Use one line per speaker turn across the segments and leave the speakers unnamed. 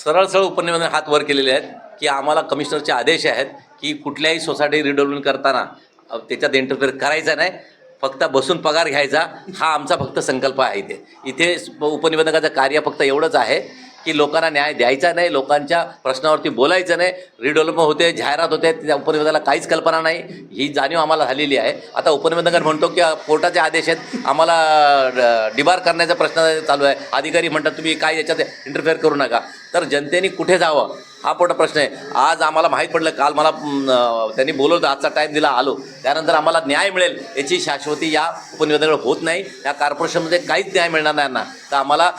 सरळ सरळ उपनिबंधक हात वर केलेले आहेत की आम्हाला कमिशनरचे आदेश आहेत की कुठल्याही सोसायटी रिडेव्हलपमेंट करताना त्याच्यात इंटरफेअर करायचा नाही, फक्त बसून पगार घ्यायचा, हा आमचा फक्त संकल्प आहे. इथे उपनिबंधकाचं कार्य फक्त एवढंच आहे की लोकांना न्याय द्यायचा नाही, लोकांच्या प्रश्नावरती बोलायचं नाही. रिडेव्हलपमेंट होते, जाहिरात होते, त्या उपनिबंधकाला काहीच कल्पना नाही, ही जाणीव आम्हाला झालेली आहे. आता उपनिबंधक म्हणतो की कोर्टाचे आदेश आहेत, आम्हाला डिबार करण्याचा प्रश्न चालू आहे. अधिकारी म्हणतात तुम्ही काय याच्यात इंटरफेअर करू नका. तर जनतेने कुठे जावं हा मोठा प्रश्न आहे. आज आम्हाला माहीत पडलं, काल मला त्यांनी बोलवलं, आजचा टाईम दिला, आलो. त्यानंतर आम्हाला न्याय मिळेल याची शाश्वती या उपनिबंधकाकडे होत नाही. या कॉर्पोरेशनमध्ये काहीच न्याय मिळणार नाही यांना. तर आम्हाला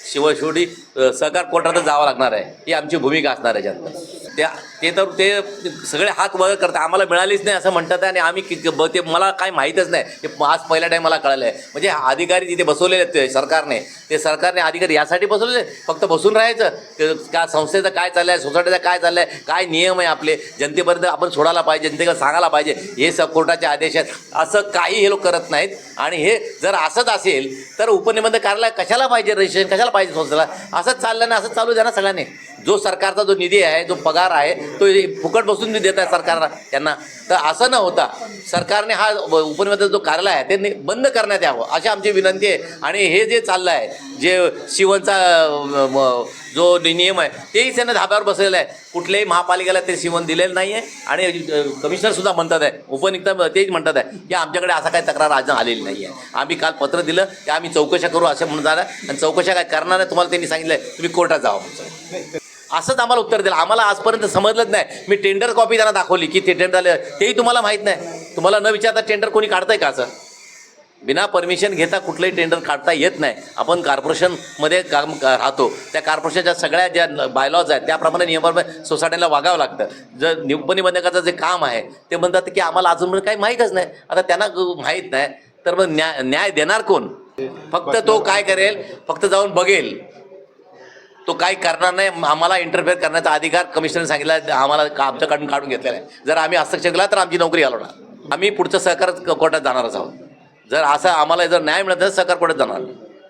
शेवटी सहकार कोर्टातच जावं लागणार आहे, ही आमची भूमिका असणार आहे. जनता ते सगळे हात वर करतात, आम्हाला मिळालीच नाही असं म्हणतात आणि आम्ही ते मला काय माहीतच नाही. ते आज पहिल्या टाईम मला कळलं आहे. म्हणजे अधिकारी तिथे बसवलेले आहेत सरकारने अधिकारी यासाठी बसवलेले, फक्त बसून राहायचं का संस्थेचं काय चाललं आहे, सोसायटीचं काय चाललं आहे, काय नियम आहे आपले, जनतेपर्यंत आपण सोडायला पाहिजे, जनतेला सांगायला पाहिजे, हे कोर्टाचे आदेश आहेत, असं काही हे लोक करत नाहीत. आणि हे जर असंच असेल तर उपनिबंधक कार्यालय कशाला पाहिजे, रजिस्ट्रेशन कशाला पाहिजे संस्थेला? असंच चाललं नाही, असंच चालू द्या ना सगळ्यांनी. जो सरकारचा जो निधी आहे, जो पगार आहे, तो फुकट बसून देत आहे सरकारला त्यांना. तर असं न होता सरकारने हा उपनिबंधक जो कार्यालय आहे ते बंद करण्यात यावं अशी आमची विनंती आहे. आणि हे जे चाललं आहे, जे शिवणचा जो नियम आहे तेही त्यांना धाब्यावर बसलेला आहे. कुठल्याही महापालिकेला ते शिवण दिलेलं नाही आहे. आणि कमिशनरसुद्धा म्हणतात आहे, उपनियुक्त तेच म्हणतात आहे की आमच्याकडे असा काही तक्रार आज आलेली नाही आहे. आम्ही काल पत्र दिलं की आम्ही चौकशा करू असं म्हणणार आहे, आणि चौकशा काय करणार आहे तुम्हाला त्यांनी सांगितलं आहे, तुम्ही कोर्टात जावं असंच आम्हाला उत्तर दिलं. आम्हाला आजपर्यंत समजलंच नाही. मी टेंडर कॉपी त्यांना दाखवली की ते टेंडर झालं, तेही तुम्हाला माहीत नाही. तुम्हाला न विचारता टेंडर कोणी काढतंय का? असं बिना परमिशन घेता कुठलंही टेंडर काढता येत नाही. आपण कॉर्पोरेशनमध्ये काम राहतो, त्या कॉर्पोरेशनच्या सगळ्या ज्या बायलॉज आहेत त्याप्रमाणे नियमाप्रमाणे सोसायटीला वागावं लागतं. जर उपनिबंधकाचं जे काम आहे ते म्हणतात की आम्हाला अजून काही माहीतच नाही. आता त्यांना माहीत नाही तर मग न्याय देणार कोण? फक्त तो काय करेल, फक्त जाऊन बघेल, तो काही करणार नाही. आम्हाला इंटरफेअर करण्याचा अधिकार कमिशनरने सांगितला, आम्हाला आमच्याकडून काढून घेतलेला आहे. जर आम्ही हस्तक्षेप केला तर आमची नोकरी घालवणार. आम्ही पुढचं सहकार कोर्टात जाणारच आहोत. जर असं आम्हाला जर न्याय मिळत तर सहकार कोर्टात जाणार.